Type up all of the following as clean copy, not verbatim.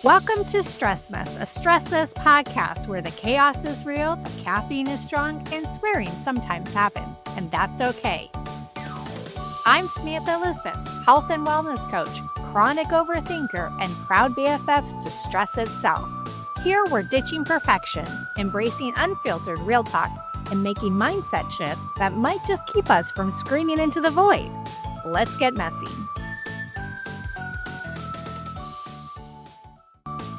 Welcome to Stressmas, a stressless podcast where the chaos is real, the caffeine is strong, and swearing sometimes happens, and that's okay. I'm Samantha Elizabeth, health and wellness coach, chronic overthinker, and proud BFFs to stress itself. Here we're ditching perfection, embracing unfiltered real talk, and making mindset shifts that might just keep us from screaming into the void. Let's get messy.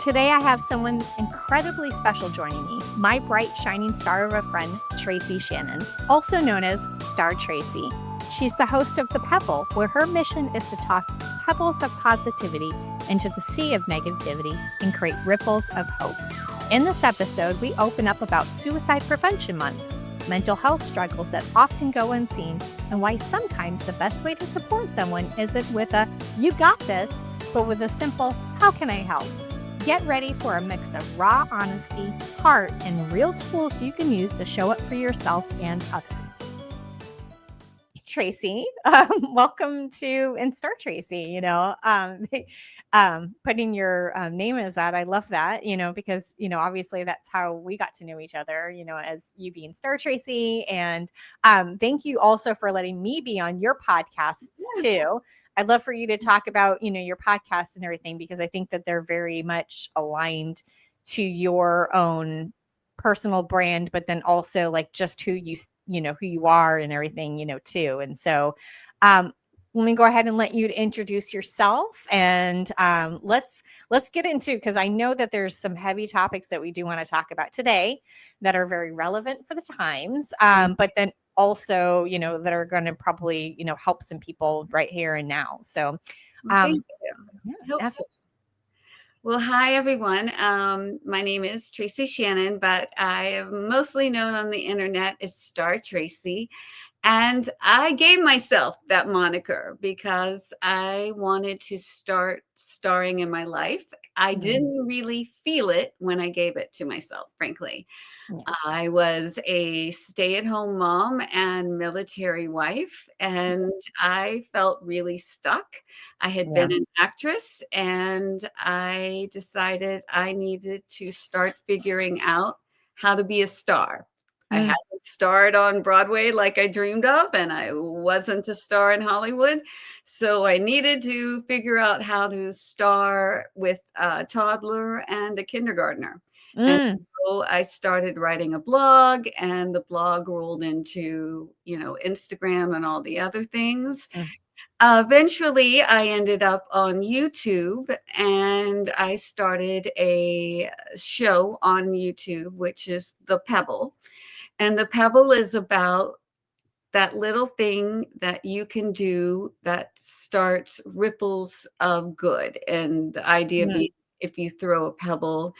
Today I have someone incredibly special joining me, my bright shining star of a friend, Traci Shannon, also known as Star Traci. She's the host of The Pebble, where her mission is to toss pebbles of positivity into the sea of negativity and create ripples of hope. In this episode, we open up about Suicide Prevention Month, mental health struggles that often go unseen, and why sometimes the best way to support someone isn't with a, "you got this," but with a simple, "how can I help?" Get ready for a mix of raw honesty, heart, and real tools you can use to show up for yourself and others. Traci, welcome to Star Traci. Putting your name as that, I love that. Because obviously that's how we got to know each other. As you being Star Traci, and thank you also for letting me be on your podcasts too. I'd love for you to talk about, your podcast and everything, because I think that they're very much aligned to your own personal brand, but then also like just who you are and everything, too. And so, let me go ahead and let you introduce yourself, and let's get into, because I know that there's some heavy topics that we do want to talk about today that are very relevant for the times, but then also, that are going to probably, help some people right here and now. So, Thank you. yeah, Well, hi, everyone. My name is Traci Shannon, but I am mostly known on the internet as Star Traci. And I gave myself that moniker because I wanted to start starring in my life. I didn't really feel it when I gave it to myself, frankly. Yeah. I was a stay-at-home mom and military wife, and I felt really stuck. I had been an actress, and I decided I needed to start figuring out how to be a star. I hadn't starred on Broadway like I dreamed of, and I wasn't a star in Hollywood. So I needed to figure out how to star with a toddler and a kindergartner. And so I started writing a blog, and the blog rolled into, Instagram and all the other things. Eventually, I ended up on YouTube, and I started a show on YouTube, which is The Pebble. And The Pebble is about that little thing that you can do that starts ripples of good. And the idea being, if you throw a pebble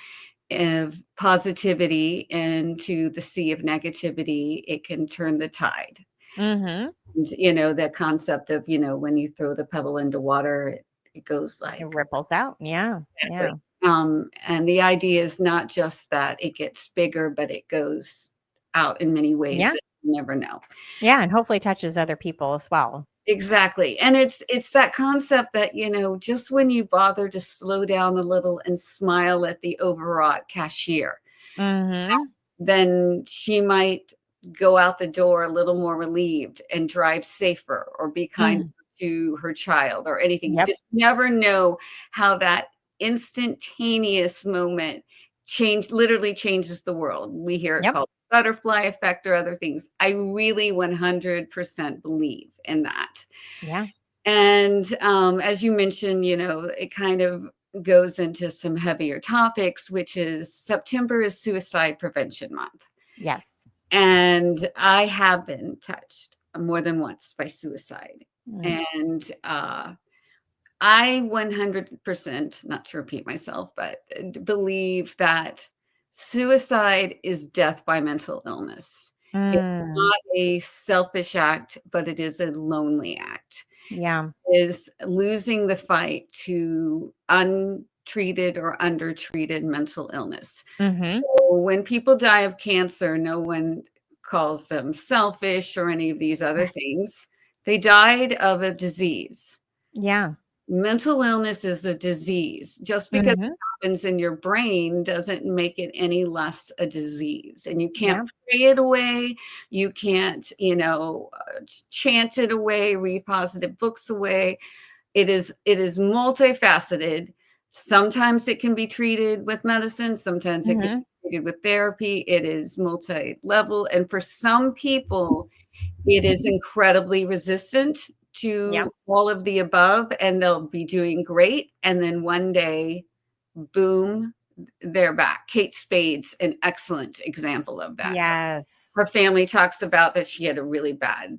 of positivity into the sea of negativity, it can turn the tide. And, the concept of, when you throw the pebble into water, it goes like It ripples out. Yeah. exactly. And the idea is not just that it gets bigger, but it goes out in many ways Yeah. that you never know. Yeah. And hopefully touches other people as well. Exactly. And it's that concept that, just when you bother to slow down a little and smile at the overwrought cashier, then she might go out the door a little more relieved and drive safer or be kinder to her child or anything. You just never know how that instantaneous moment literally changes the world. We hear it called butterfly effect or other things. I really 100% believe in that. Yeah. And as you mentioned, it kind of goes into some heavier topics, which is September is Suicide Prevention Month. Yes. And I have been touched more than once by suicide. And I 100%, not to repeat myself, but believe that suicide is death by mental illness. It's not a selfish act, but it is a lonely act. Yeah. Is losing the fight to untreated or undertreated mental illness. So when people die of cancer, no one calls them selfish or any of these other things. They died of a disease. Yeah. Mental illness is a disease. Just because it's happens in your brain doesn't make it any less a disease. And you can't Yeah. pray it away. You can't, chant it away, read positive books away. It is multifaceted. Sometimes it can be treated with medicine, sometimes it can Mhm. be treated with therapy. It is multi-level, and for some people, it is incredibly resistant Yeah. to all of the above, and they'll be doing great, and then one day, boom, they're back. Kate Spade's an excellent example of that. Yes. Her family talks about that she had a really bad,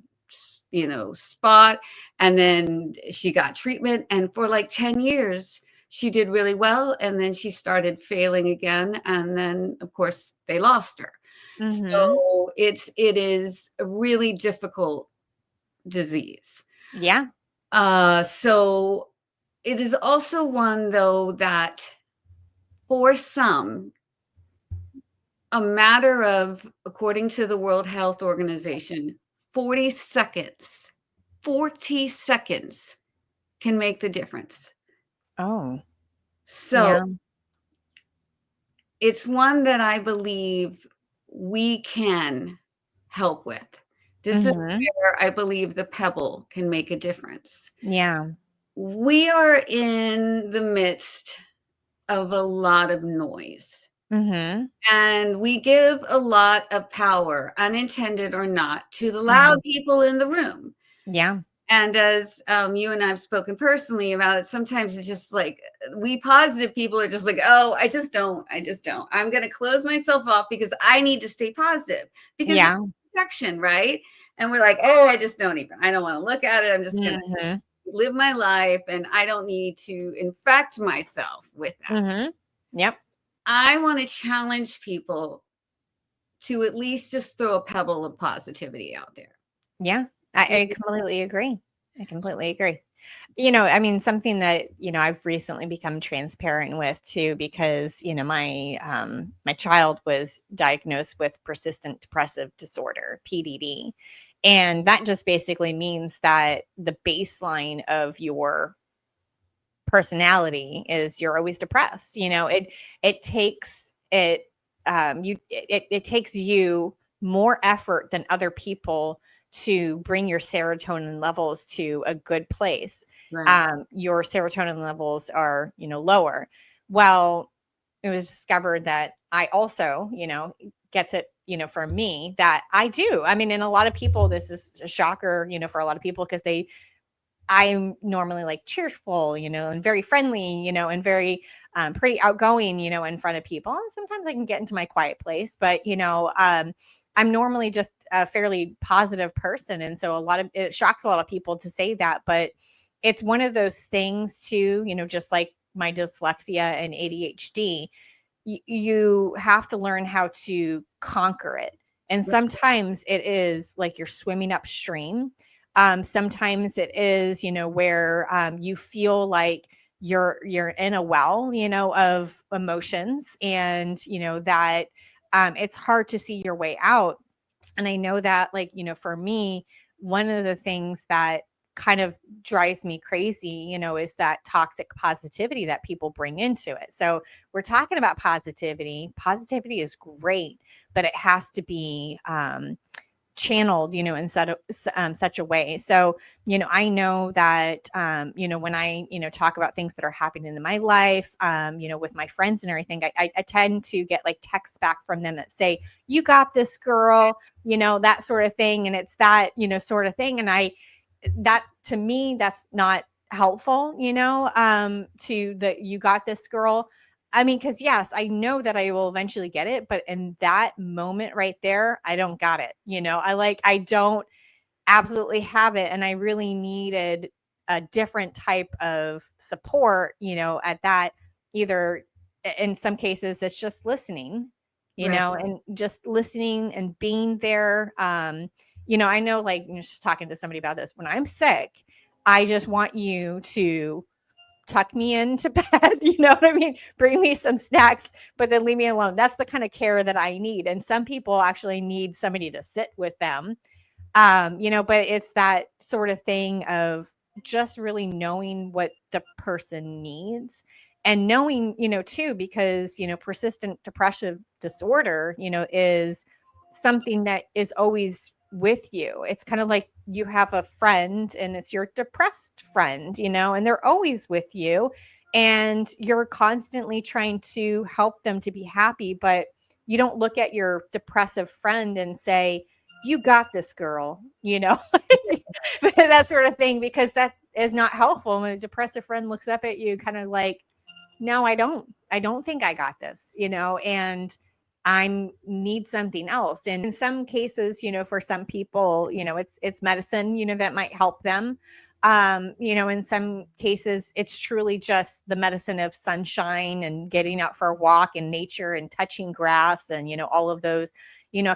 spot, and then she got treatment, and for like 10 years, she did really well, and then she started failing again, and then, of course, they lost her. Mhm. So it is a really difficult disease. Yeah. So it is also one, though, that for some, a matter of, according to the World Health Organization, 40 seconds, 40 seconds can make the difference. Oh, So yeah. it's one that I believe we can help with. This is Mhm. where I believe the Pebble can make a difference. Yeah. We are in the midst of a lot of noise, Mhm. and we give a lot of power, unintended or not, to the loud Mhm. people in the room. Yeah. And as you and I have spoken personally about it, sometimes it's just like we positive people are just like, oh, I just don't. I'm going to close myself off because I need to stay positive because it's Yeah. protection, right? And we're like, oh, I don't want to look at it. I'm just going to Mhm. live my life, and I don't need to infect myself with that. Mhm. Yep. I want to challenge people to at least just throw a pebble of positivity out there. Yeah. I completely agree. I completely agree. I mean, something that, I've recently become transparent with too, because, my child was diagnosed with persistent depressive disorder, PDD. And that just basically means that the baseline of your personality is you're always depressed. It takes it takes you more effort than other people to bring your serotonin levels to a good place. Right, Your serotonin levels are, lower. Well, it was discovered that I also, gets it, for me that I do. I mean, and a lot of people, this is a shocker, for a lot of people because I'm normally like cheerful, and very friendly, and very pretty outgoing, in front of people. And sometimes I can get into my quiet place, but I'm normally just a fairly positive person, and so it shocks a lot of people to say that, but it's one of those things too, just like my dyslexia and ADHD. You have to learn how to conquer it. And sometimes it is like you're swimming upstream. Sometimes it is, where you feel like you're in a well, of emotions, and that it's hard to see your way out. And I know that, like, for me, one of the things that kind of drives me crazy, is that toxic positivity that people bring into it. So we're talking about positivity. Positivity is great, but it has to be channeled, in such a way. So, I know that, when I, talk about things that are happening in my life, with my friends and everything, I tend to get like texts back from them that say, you got this, girl, that sort of thing. And it's that, sort of thing. And that to me, that's not helpful, to the, you got this, girl. I mean, because yes, I know that I will eventually get it, but in that moment right there, I don't got it. I don't absolutely have it. And I really needed a different type of support, at that, either in some cases, it's just listening, right, and just listening and being there. I know, like, just talking to somebody about this, when I'm sick, I just want you to tuck me into bed, you know what I mean? Bring me some snacks, but then leave me alone. That's the kind of care that I need. And some people actually need somebody to sit with them. But it's that sort of thing of just really knowing what the person needs And knowing, too, because, persistent depressive disorder, is something that is always with you. It's kind of like you have a friend and it's your depressed friend, and they're always with you and you're constantly trying to help them to be happy, but you don't look at your depressive friend and say, "You got this, girl," that sort of thing, because that is not helpful when a depressive friend looks up at you kind of like, no, I don't. I don't think I got this, and I need something else. And in some cases, for some people, it's medicine, that might help them. In some cases, it's truly just the medicine of sunshine and getting out for a walk in nature and touching grass and, all of those,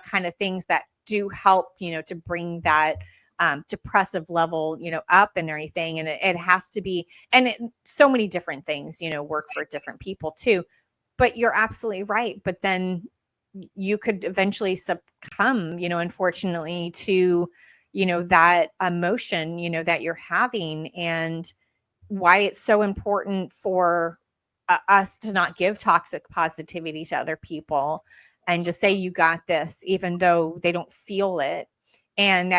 kind of things that do help, to bring that depressive level, up and everything. And it has to be, and so many different things, work for different people too. But you're absolutely right. But then you could eventually succumb, unfortunately, to, that emotion, that you're having, and why it's so important for us to not give toxic positivity to other people and to say you got this even though they don't feel it, and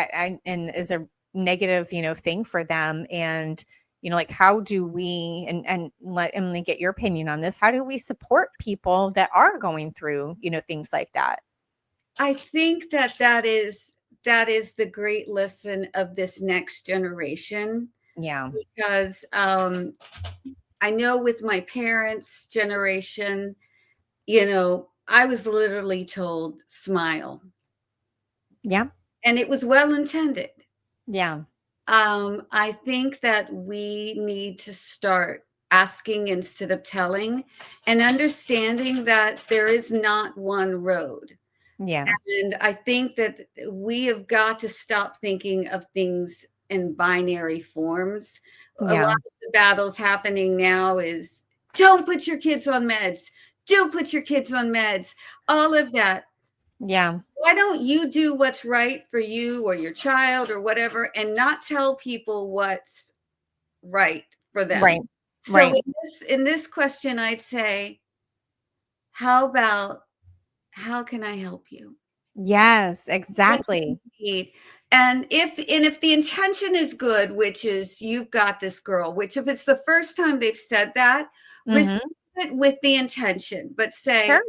and is a negative thing for them. And like, how do we, and let Emily get your opinion on this, how do we support people that are going through things like that? I think that is the great lesson of this next generation, Yeah. because I know with my parents' generation, I was literally told smile, Yeah. and it was well intended. Yeah. I think that we need to start asking instead of telling, and understanding that there is not one road. Yeah. And I think that we have got to stop thinking of things in binary forms. A lot Yeah. of the battles happening now is, don't put your kids on meds. Do put your kids on meds. All of that. Yeah. Why don't you do what's right for you or your child or whatever, and not tell people what's right for them? Right. So Right. in this question, I'd say, how about, how can I help you? Yes, What do you exactly. need? And if the intention is good, which is, you've got this, girl, which if it's the first time they've said that, receive Mhm. it with the intention, but Sure. say,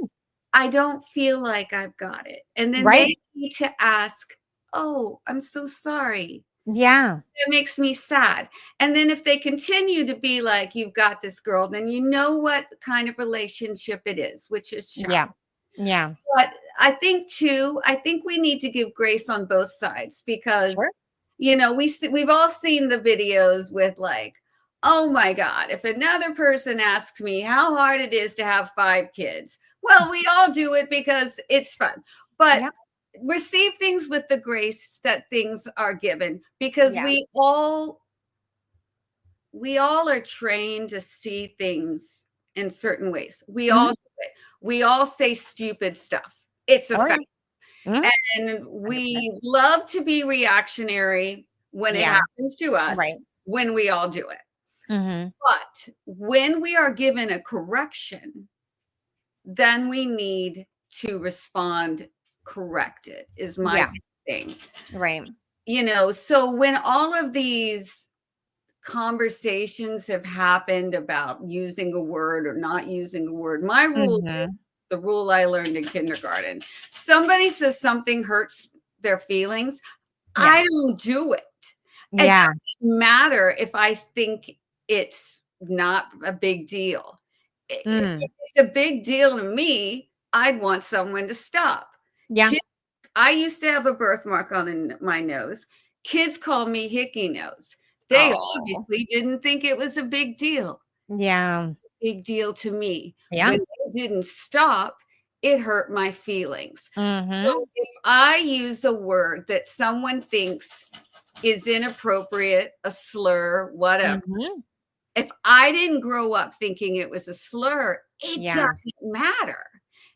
I don't feel like I've got it. And then Right. they need to ask, oh, I'm so sorry. Yeah. That makes me sad. And then if they continue to be like, you've got this, girl, then you know what kind of relationship it is, which is shallow. Yeah. Yeah. But I think too, I think we need to give grace on both sides, Sure. because we've all seen the videos with like, oh my God, if another person asks me how hard it is to have 5 kids, well, we all do it because it's fun. But Yep. receive things with the grace that things are given, because Yeah. we all are trained to see things in certain ways. We all Mhm. do it. We all say stupid stuff. It's a Oh, fact. yeah. Mhm. And 100%. we love to be reactionary when it Yeah. happens to us, Right. when we all do it. Mhm. But when we are given a correction, then we need to respond corrected, is my Yeah. thing. Right. So when all of these conversations have happened about using a word or not using a word, my rule is Mhm. the rule I learned in kindergarten. Somebody says something hurts their feelings, Yeah. I don't do it. It Yeah. doesn't matter if I think it's not a big deal. If Mm. it's a big deal to me, I'd want someone to stop. Yeah. Kids, I used to have a birthmark on my nose. Kids call me Hickey Nose. They Oh. obviously didn't think it was a big deal. Yeah. Big deal to me. Yeah. When they didn't stop, it hurt my feelings. So Mhm. if I use a word that someone thinks is inappropriate, a slur, whatever, Mhm. if I didn't grow up thinking it was a slur, it Yeah. doesn't matter.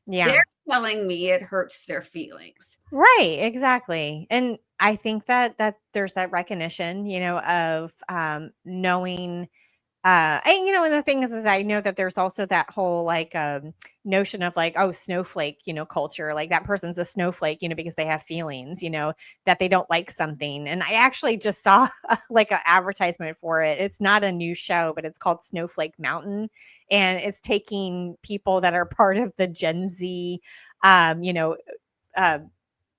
They're Yeah. telling me it hurts their feelings. Right, exactly. And I think that there's that recognition, of knowing And and the thing is I know that there's also that whole like notion of like, oh, snowflake, culture. Like that person's a snowflake, because they have feelings, that they don't like something. And I actually just saw like an advertisement for it. It's not a new show, but it's called Snowflake Mountain. And it's taking people that are part of the Gen Z, um, you know, uh,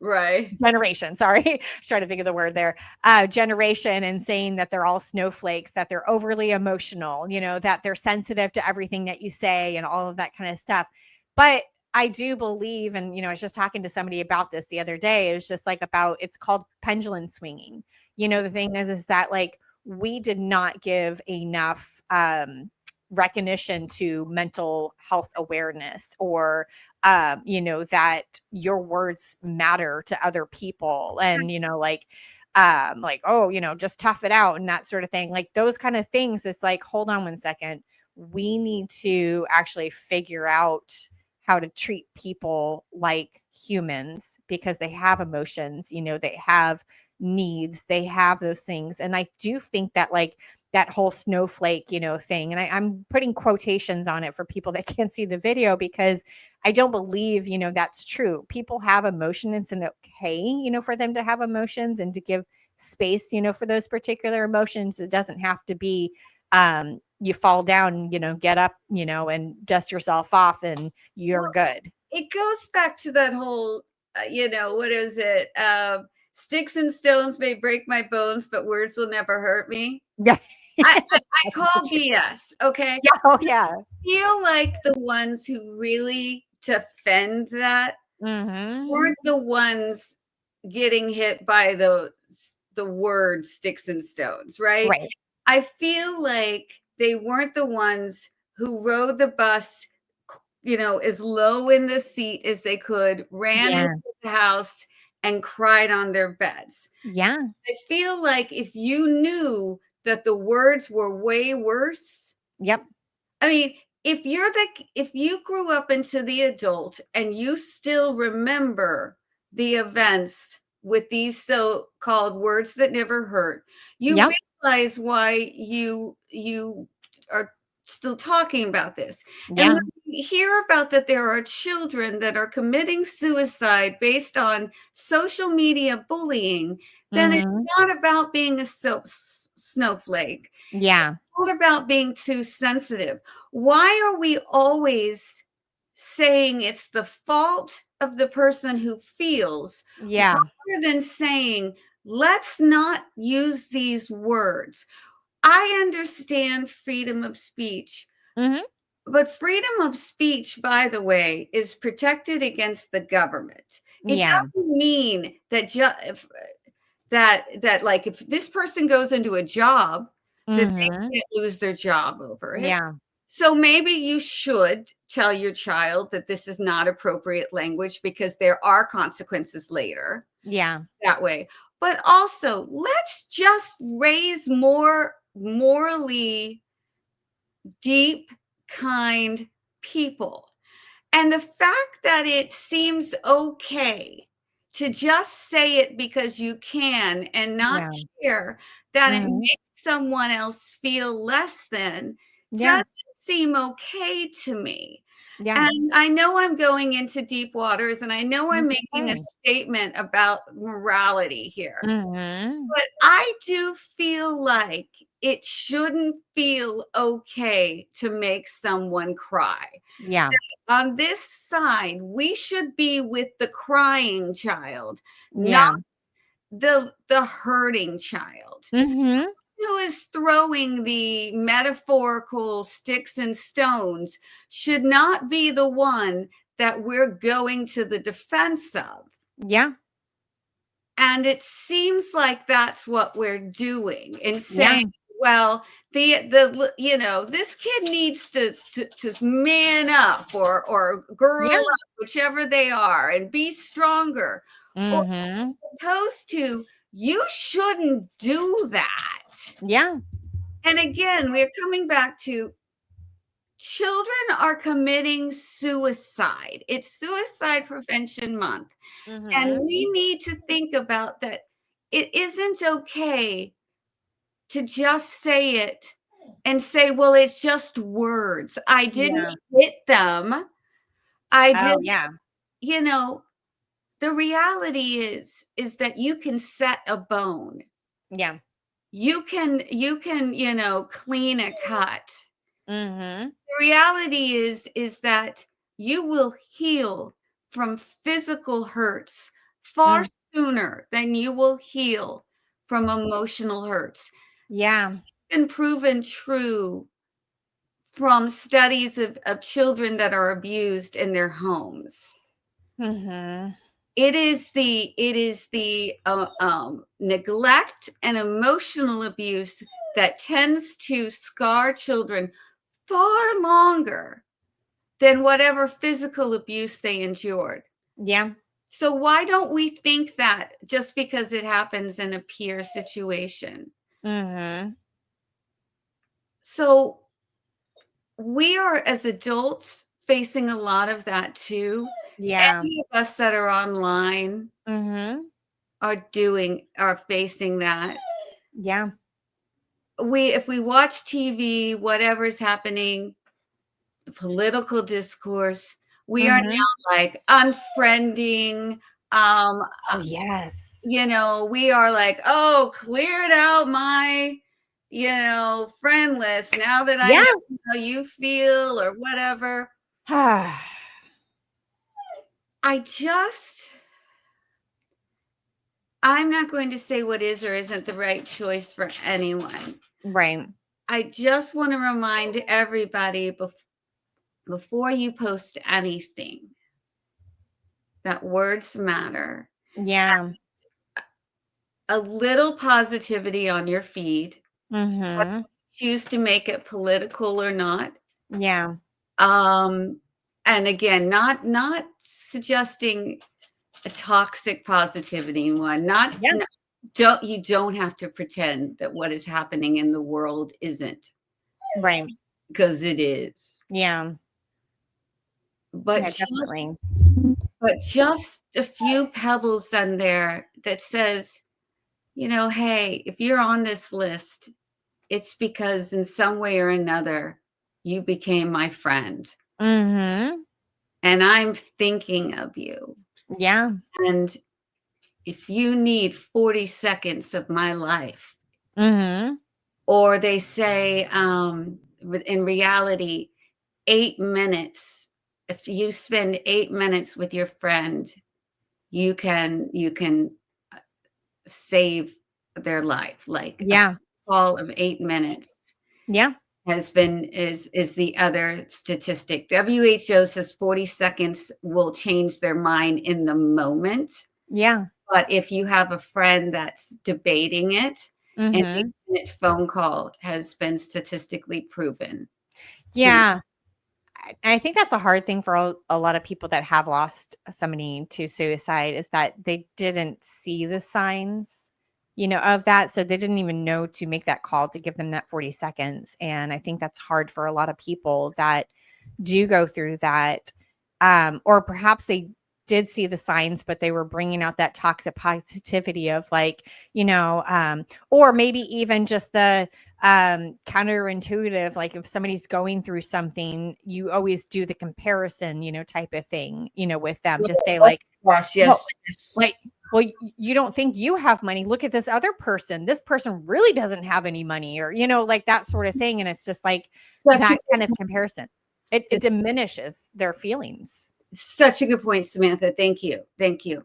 Right. generation, sorry, trying to think of the word there, generation, and saying that they're all snowflakes, that they're overly emotional, that they're sensitive to everything that you say and all of that kind of stuff. But I do believe, and I was just talking to somebody about this the other day. It was just like about, it's called pendulum swinging. The thing is that like we did not give enough recognition to mental health awareness, or that your words matter to other people, and like, oh, just tough it out and that sort of thing, like those kind of things. It's like, hold on one second, we need to actually figure out how to treat people like humans, because they have emotions, they have needs, they have those things. And I do think that like that whole snowflake, thing. And I'm putting quotations on it for people that can't see the video, because I don't believe, that's true. People have emotions, and it's okay, for them to have emotions and to give space, for those particular emotions. It doesn't have to be, you fall down, get up, and dust yourself off and you're Well, good. it goes back to that whole, what is it? Sticks and stones may break my bones, but words will never hurt me. Yeah. I That's so call true. BS. Okay. Yeah. Oh, yeah. Feel like the ones who really defend that Hmm. weren't the ones getting hit by the word sticks and stones, right? Right. I feel like they weren't the ones who rode the bus, as low in the seat as they could, ran Yeah. into the house and cried on their beds. Yeah. I feel like if you knew that the words were way worse, Yep. I mean, if you grew up into the adult and you still remember the events with these so-called words that never hurt, you Yep. realize why you are still talking about this. And when Yeah. you hear about that there are children that are committing suicide based on social media bullying, then it's Hmm. not about being a snowflake. Yeah. What about being too sensitive? Why are we always saying it's the fault of the person who feels, Yeah. rather than saying, let's not use these words? I understand freedom of speech, Hmm. but freedom of speech, by the way, is protected against the government. It Yeah. doesn't mean that that like if this person goes into a job that Hmm. they can't lose their job over it. Yeah. So maybe you should tell your child that this is not appropriate language because there are consequences later Yeah. that way. But also, let's just raise more morally deep, kind people. And the fact that it seems okay to just say it because you can and not Yeah. care that it Hmm. makes someone else feel less than Yeah. doesn't seem okay to me. Yeah. And I know I'm going into deep waters and I know I'm That's making a okay. statement about morality here. Hmm. But I do feel like it shouldn't feel okay to make someone cry. Yeah. On this side, we should be with the crying child, not Yeah. the hurting child. Hmm. Who is throwing the metaphorical sticks and stones should not be the one that we're going to the defense of. Yeah. And it seems like that's what we're doing in saying, Yeah. well, this kid needs to man up or girl Yeah. up, whichever they are, and be stronger. Or Hmm. as opposed to, you shouldn't do that. Yeah. And again, we're coming back to children are committing suicide. It's Suicide Prevention Month. And Hmm. we need to think about that it isn't okay to just say it and say, "Well, it's just words. I didn't Yeah. hit them. I Oh, didn't," yeah. you know, the reality is that you can set a bone. Yeah. You can, clean a cut. Mhm. The reality is that you will heal from physical hurts far Mm. sooner than you will heal from emotional hurts. Yeah. Been proven true from studies of children that are abused in their homes. Mhm. It is the neglect and emotional abuse that tends to scar children far longer than whatever physical abuse they endured. Yeah. So why don't we think that just because it happens in a peer situation? Mhm. So we are, as adults, facing a lot of that too. Yeah. Any of us that are online Mhm. are facing that. Yeah. If we watch TV, whatever's happening, the political discourse, we are Mhm. now like unfriending. Um, Oh, yes. we are like, oh, cleared out my, friend list now that I Yeah. know how you feel or whatever. I just, I'm not going to say what is or isn't the right choice for anyone. Right. I just want to remind everybody before you post anything that words matter. Yeah. A little positivity on your feed, whether Mhm. you choose to make it political or not. Yeah. Um, and again, not suggesting a toxic positivity one. Not, Yeah. no, you don't have to pretend that what is happening in the world isn't, Right. because it is. Yeah. But Yeah, just definitely. but just a few pebbles on there that says, hey, if you're on this list, it's because in some way or another you became my friend Mhm. and I'm thinking of you. Yeah. And if you need 40 seconds of my life, Mhm. or they say, in reality, 8 minutes, if you spend 8 minutes with your friend, you can save their life. Like a Yeah. call of 8 minutes Yeah. is the other statistic. WHO says 40 seconds will change their mind in the moment. Yeah. But if you have a friend that's debating it, an Mhm. 8-minute phone call has been statistically proven to. Yeah. I think that's a hard thing for a lot of people that have lost somebody to suicide is that they didn't see the signs, of that. So they didn't even know to make that call to give them that 40 seconds. And I think that's hard for a lot of people that do go through that. Or perhaps they did see the signs, but they were bringing out that toxic positivity of like, or maybe even just the counterintuitive, like if somebody's going through something, you always do the comparison, type of thing, with them to say Oh like, gosh, well, yes, yes. like, well, you don't think you have money. Look at this other person. This person really doesn't have any money, or, like that sort of thing. And it's just like Such a that good kind of point. comparison. It It's diminishes their feelings. such a good point, Samantha. Thank you. Thank you.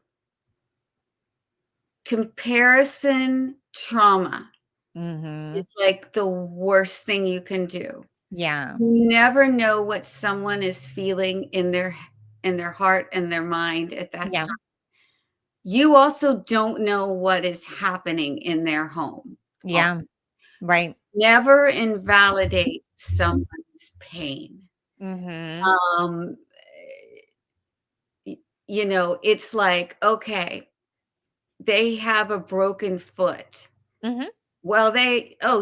Comparison trauma Mhm. is like the worst thing you can do. Yeah. You never know what someone is feeling in their heart and their mind at that Yeah. time. You also don't know what is happening in their home. Yeah. Also, Right. never invalidate someone's pain. Mhm. Um, it's like, okay, they have a broken foot. Mhm. Well,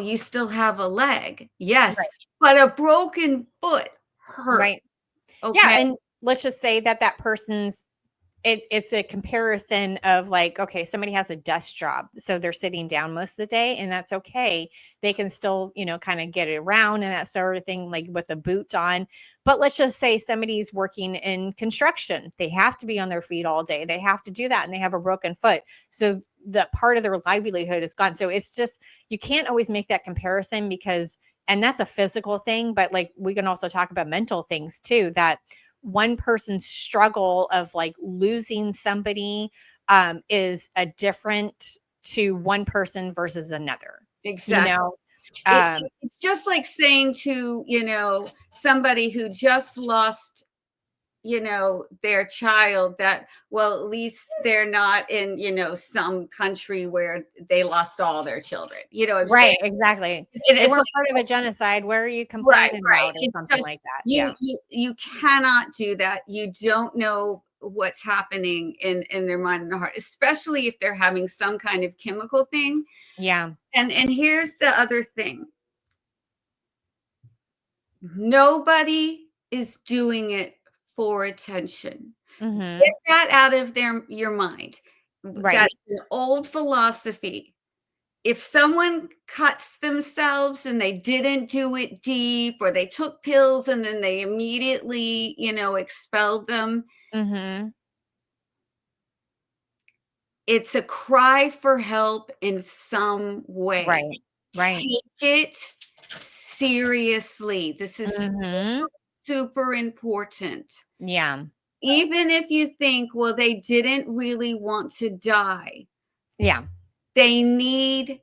you still have a leg. Yes, Right. but a broken foot hurt. Right. Yeah, Okay. and let's just say that that person's it's a comparison of like, okay, somebody has a desk job, so they're sitting down most of the day, and that's okay. They can still, kind of get it around and that sort of thing, like with a boot on. But let's just say somebody's working in construction. They have to be on their feet all day. They have to do that, and they have a broken foot. So that part of their livelihood is gone. So it's just, you can't always make that comparison because, and that's a physical thing, but like we can also talk about mental things too, that one person's struggle of like losing somebody is a different to one person versus another, you Exactly. know? Um, It's just like saying to, somebody who just lost, their child that, well, at least they're not in, some country where they lost all their children. You know what I'm saying? right, exactly. They It's weren't like, part of a genocide. Where are you right, complaining right. about or It's something just like that? you Yeah. you cannot do that. You don't know what's happening in their mind and their heart, especially if they're having some kind of chemical thing. Yeah. And here's the other thing. Nobody is doing it for attention. Get Mhm. that out of your mind. Right. That's an old philosophy. If someone cuts themselves and they didn't do it deep, or they took pills and then they immediately, expelled them, Mhm. it's a cry for help in some way. Right. Right. Take it seriously. This is Mhm. super important. Yeah. Even if you think, well, they didn't really want to die, Yeah. they need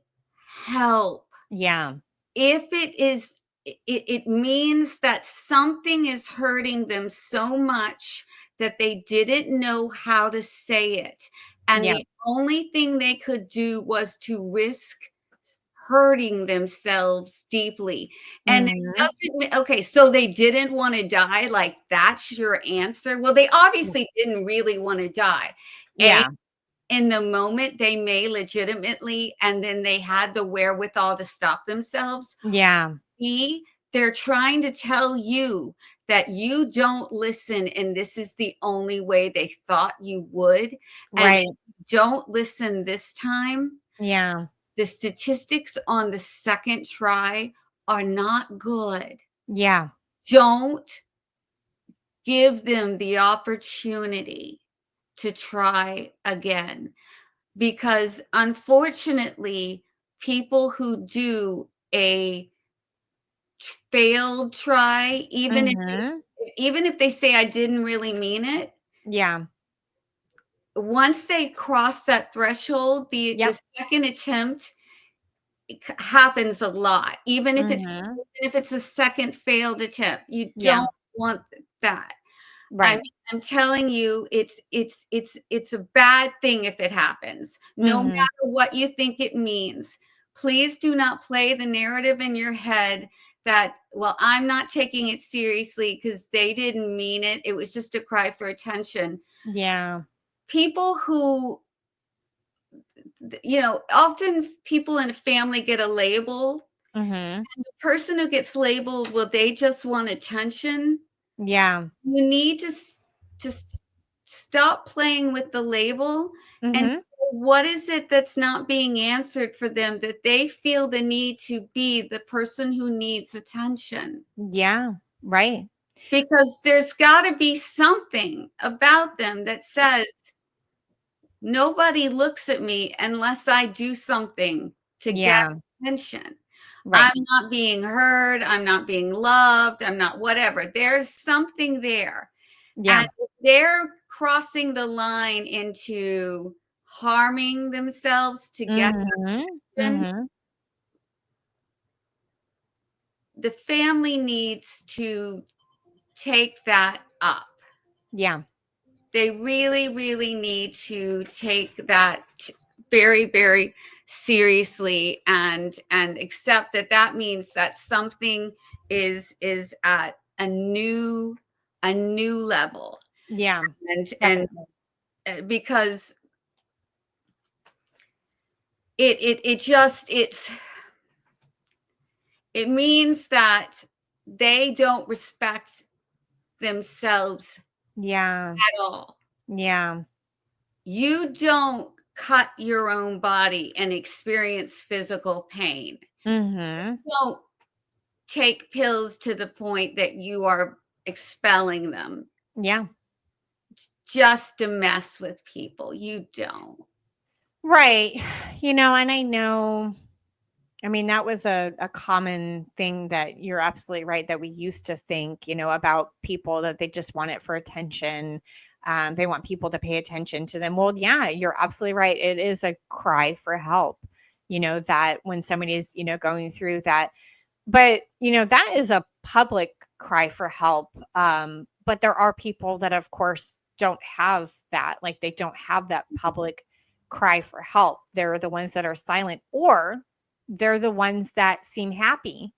help. Yeah. If it means that something is hurting them so much that they didn't know how to say it. And Yeah. the only thing they could do was to risk hurting themselves deeply. And it Mhm. doesn't okay, so they didn't want to die, like that's your answer. Well, they obviously didn't really want to die. A, Yeah. in the moment they may legitimately, and then they had the wherewithal to stop themselves. Yeah. B, they're trying to tell you that you don't listen, and this is the only way they thought you would. And if Right. you don't listen this time, Yeah. the statistics on the second try are not good. Yeah. Don't give them the opportunity to try again, because unfortunately, people who do a failed try, Mhm. even if they say I didn't really mean it, Yeah. once they cross that threshold, the Yep. second attempt happens a lot. Mhm. Even if it's a second failed attempt, you Yeah. don't want that. I'm Right. I'm telling you, it's a bad thing if it happens, no Mhm. matter what you think it means. Please do not play the narrative in your head that, well, I'm not taking it seriously because they didn't mean it. It was just a cry for attention. Yeah. People who, often people in a family get a label. Mhm. The person who gets labeled, well, they just want attention. Yeah. You need to stop playing with the label and Mhm. say, what is it that's not being answered for them that they feel the need to be the person who needs attention? Yeah. Right. Because there's got to be something about them that says, nobody looks at me unless I do something to get Yeah. attention. I'm Right. not being heard. I'm not being loved. I'm not whatever. There's something there. And Yeah. if they're crossing the line into harming themselves to get Mhm. attention, Mhm. the family needs to take that up. Yeah. They really, really need to take that very, very seriously, and accept that that means that something is at a new level. Yeah. And Definitely. because it just it means that they don't respect themselves Yeah. at all. Yeah. You don't cut your own body and experience physical pain. Mhm. You don't take pills to the point that you are expelling them Yeah. just to mess with people. You don't. Right. And I know, I mean, that was a common thing that you're absolutely right that we used to think, about people that they just want it for attention. They want people to pay attention to them. Well, yeah, you're absolutely right. It is a cry for help, that when somebody is, going through that. But, that is a public cry for help. But there are people that, of course, don't have that. Like they don't have that public cry for help. They're the ones that are silent, or they're the ones that seem happy,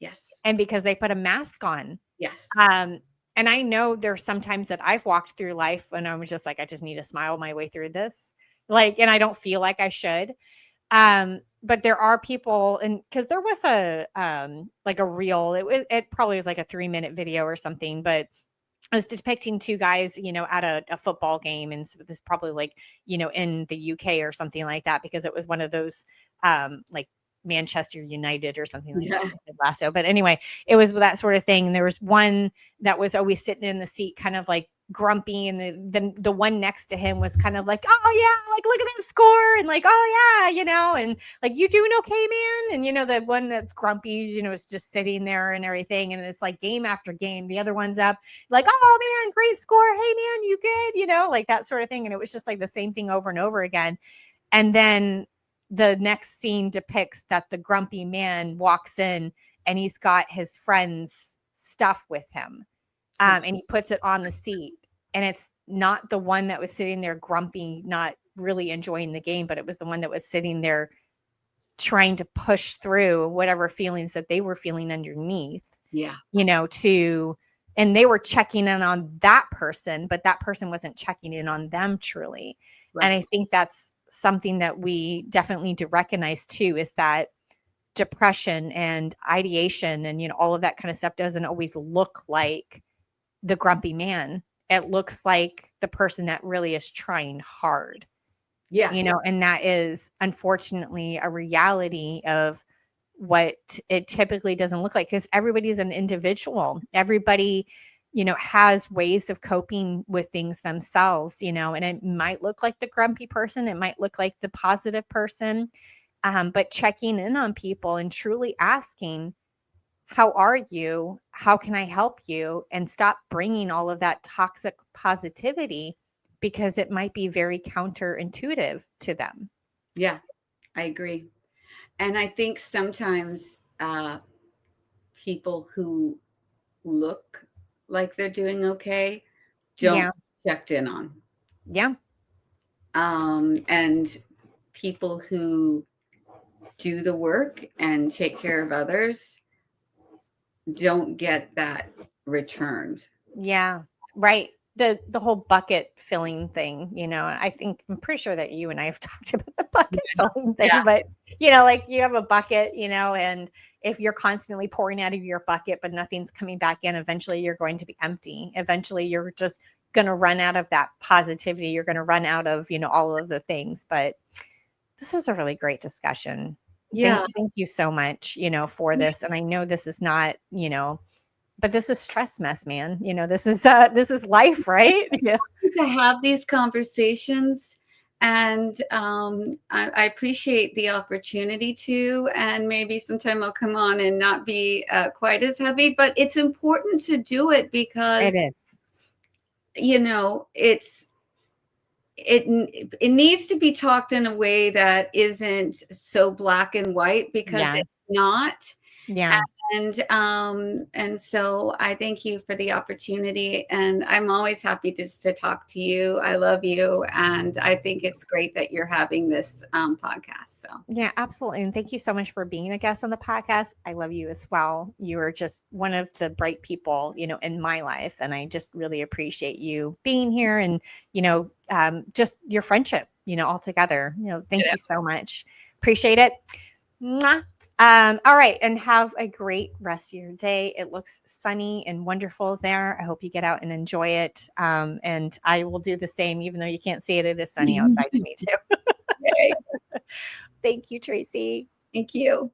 Yes. and because they put a mask on. Yes. Um, and I know there's sometimes that I've walked through life and I'm just like, I just need to smile my way through this. Like, and I don't feel like I should. But there are people, and because there was like a reel, it probably was like a 3-minute video or something, but I was depicting two guys, at a football game, and so this is probably like, in the UK or something like that, because it was one of those, like Manchester United or something like that, Yeah. Ted Lasso. But anyway, it was that sort of thing. And there was one that was always sitting in the seat, kind of like grumpy, and the one next to him was kind of like, oh yeah, like look at that score, and like, oh yeah, and like, you doing okay, man? And the one that's grumpy, is just sitting there and everything, and it's like game after game, the other one's up like, oh man, great score. Hey man, you good? Like that sort of thing. And it was just like the same thing over and over again. And then the next scene depicts that the grumpy man walks in and he's got his friend's stuff with him. His And he puts it on the seat. And it's not the one that was sitting there grumpy, not really enjoying the game, but it was the one that was sitting there trying to push through whatever feelings that they were feeling underneath, yeah. to, and they were checking in on that person, but that person wasn't checking in on them truly. And Right. I think that's something that we definitely need to recognize too, is that depression and ideation and, all of that kind of stuff doesn't always look like the grumpy man. It looks like the person that really is trying hard, Yeah. and that is unfortunately a reality of what it typically doesn't look like, because everybody's an individual. Everybody, has ways of coping with things themselves, and it might look like the grumpy person, it might look like the positive person. But checking in on people and truly asking, how are you? How can I help you? And stop bringing all of that toxic positivity, because it might be very counterintuitive to them. Yeah. I agree. And I think sometimes people who look like they're doing okay don't Yeah. checked in on. Yeah. And people who do the work and take care of others don't get that returned. Yeah. Right. The whole bucket filling thing, I'm pretty sure that you and I have talked about the bucket filling Yeah. thing, but like you have a bucket, and if you're constantly pouring out of your bucket but nothing's coming back in, eventually you're going to be empty. Eventually you're just going to run out of that positivity. You're going to run out of, all of the things. But this was a really great discussion. Yeah. Thank you so much, for this. And I know this is not, but this is stress mess, man. This is life, right? Yeah. To have these conversations. And I appreciate the opportunity to, and maybe sometime I'll come on and not be quite as heavy, but it's important to do it It because, is. it's, it needs to be talked in a way that isn't so black and white, because it's Yes. not. Yeah. And so I thank you for the opportunity, and I'm always happy to talk to you. I love you, and I think it's great that you're having this podcast. So Yeah, absolutely. And thank you so much for being a guest on the podcast. I love you as well. You are just one of the bright people, in my life. And I just really appreciate you being here, and, just your friendship, altogether. Thank yeah. you so much. Appreciate it. Mwah. All right. And have a great rest of your day. It looks sunny and wonderful there. I hope you get out and enjoy it. And I will do the same, even though you can't see it. It is sunny outside to me too. Okay. Thank you, Traci. Thank you.